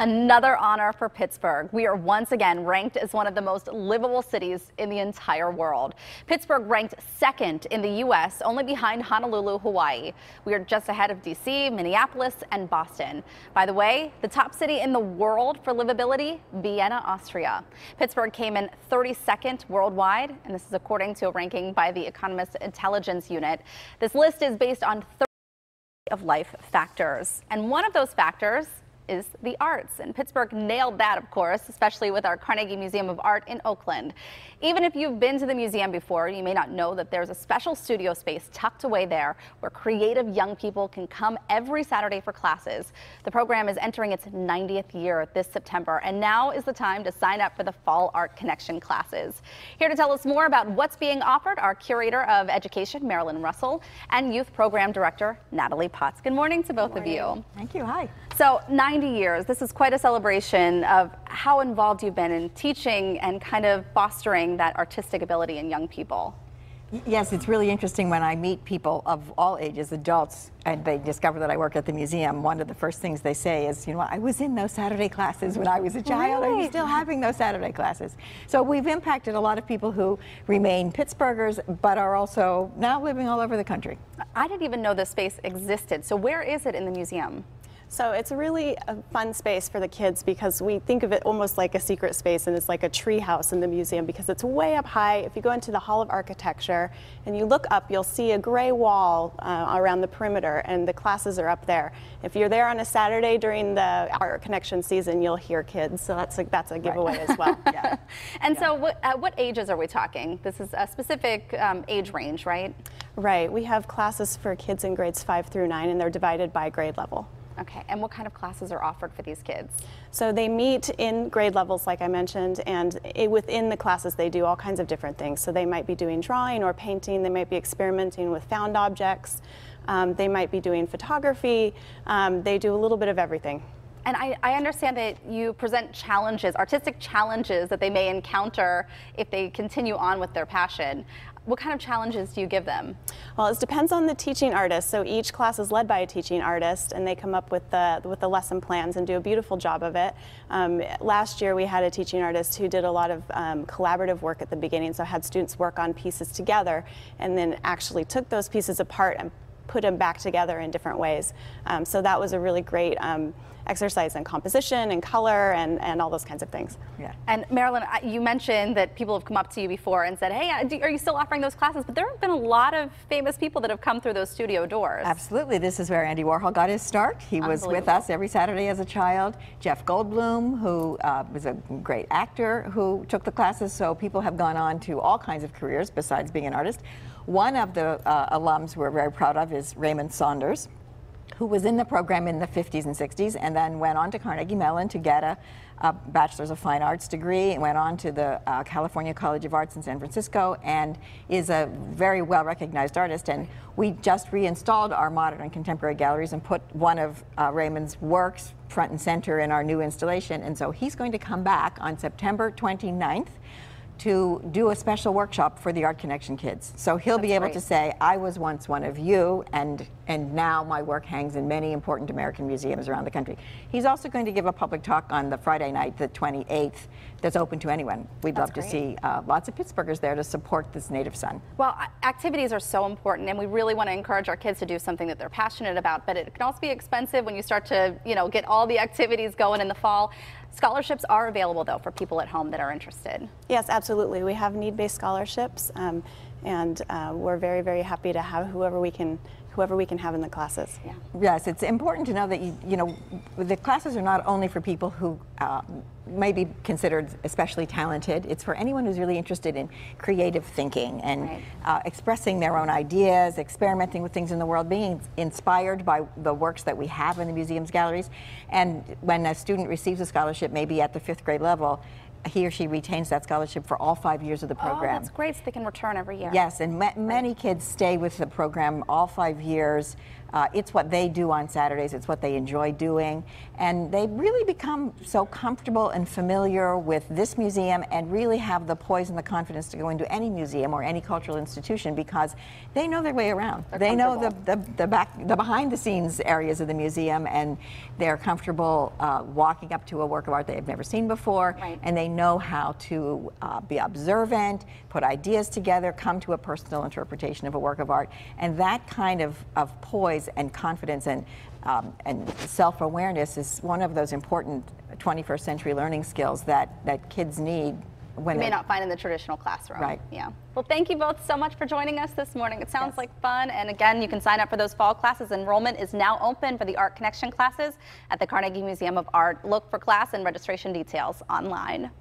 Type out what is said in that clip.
Another honor for Pittsburgh. We are once again ranked as one of the most livable cities in the entire world. Pittsburgh ranked second in the U.S., only behind Honolulu, Hawaii. We are just ahead of D.C., Minneapolis, and Boston. By the way, the top city in the world for livability, Vienna, Austria. Pittsburgh came in 32nd worldwide, and this is according to a ranking by the Economist Intelligence Unit. This list is based on 30 of life factors, and one of those factors is the arts. And Pittsburgh nailed that, of course, especially with our Carnegie Museum of Art in Oakland. Even if you've been to the museum before, you may not know that there's a special studio space tucked away there where creative young people can come every Saturday for classes. The program is entering its 90th year this September, and now is the time to sign up for the Fall Art Connection classes. Here to tell us more about what's being offered, our Curator of Education, Marilyn Russell, and Youth Program Director, Natalie Potts. Good morning to both of you. Thank you. Hi. So 90 years, this is quite a celebration of how involved you've been in teaching and kind of fostering that artistic ability in young people. Yes, it's really interesting when I meet people of all ages, adults, and they discover that I work at the museum. One of the first things they say is, you know, I was in those Saturday classes when I was a child. Are you still having those Saturday classes? So we've impacted a lot of people who remain Pittsburghers, but are also now living all over the country. I didn't even know this space existed. So where is it in the museum? So it's really a fun space for the kids because we think of it almost like a secret space, and it's like a tree house in the museum because it's way up high. If you go into the Hall of Architecture and you look up, you'll see a gray wall around the perimeter, and the classes are up there. If you're there on a Saturday during the Art Connection season, you'll hear kids. So that's a giveaway as well. Yeah. And so what ages are we talking? This is a specific age range, right? Right. We have classes for kids in grades 5 through 9, and they're divided by grade level. Okay, and what kind of classes are offered for these kids? So they meet in grade levels, like I mentioned, and within the classes they do all kinds of different things. So they might be doing drawing or painting, they might be experimenting with found objects, they might be doing photography, they do a little bit of everything. And I understand that you present challenges, artistic challenges that they may encounter if they continue on with their passion. What kind of challenges do you give them? Well, it depends on the teaching artist. So each class is led by a teaching artist, and they come up with the lesson plans and do a beautiful job of it. Last year we had a teaching artist who did a lot of collaborative work at the beginning, so had students work on pieces together and then actually took those pieces apart and put them back together in different ways. So that was a really great exercise in composition and color and all those kinds of things. Yeah. And Marilyn, you mentioned that people have come up to you before and said, hey, are you still offering those classes? But there have been a lot of famous people that have come through those studio doors. Absolutely. This is where Andy Warhol got his start. He was with us every Saturday as a child. Jeff Goldblum, who was a great actor, who took the classes. So people have gone on to all kinds of careers besides being an artist. One of the alums we're very proud of is Raymond Saunders, who was in the program in the 50s and 60s and then went on to Carnegie Mellon to get a Bachelor's of Fine Arts degree and went on to the California College of Arts in San Francisco and is a very well-recognized artist. And we just reinstalled our modern and contemporary galleries and put one of Raymond's works front and center in our new installation. And so he's going to come back on September 29th to do a special workshop for the Art Connection kids. So he'll be able to say, I was once one of you, and now my work hangs in many important American museums around the country. He's also going to give a public talk on the Friday night, the 28th, that's open to anyone. We'd love to see lots of Pittsburghers there to support this native son. Well, activities are so important, and we really want to encourage our kids to do something that they're passionate about, but it can also be expensive when you start to, get all the activities going in the fall. Scholarships are available, though, for people at home that are interested. Yes, absolutely. We have need-based scholarships, and we're very, very happy to have whoever we can have in the classes. Yeah. Yes, it's important to know that the classes are not only for people who may be considered especially talented. It's for anyone who's really interested in creative thinking and expressing their own ideas, experimenting with things in the world, being inspired by the works that we have in the museum's galleries. And when a student receives a scholarship, maybe at the 5th grade level, he or she retains that scholarship for all 5 years of the program. Oh, that's great, so they can return every year. Yes, and many kids stay with the program all 5 years It's what they do on Saturdays. It's what they enjoy doing. And they really become so comfortable and familiar with this museum and really have the poise and the confidence to go into any museum or any cultural institution because they know their way around. They know the behind the scenes areas of the museum, and they're comfortable walking up to a work of art they've never seen before, and they know how to be observant, put ideas together, come to a personal interpretation of a work of art. And that kind of poise and confidence and self-awareness is one of those important 21st century learning skills that kids need. When you may not find in the traditional classroom. Right. Yeah. Well, thank you both so much for joining us this morning. It sounds like fun. And again, you can sign up for those fall classes. Enrollment is now open for the Art Connection classes at the Carnegie Museum of Art. Look for class and registration details online.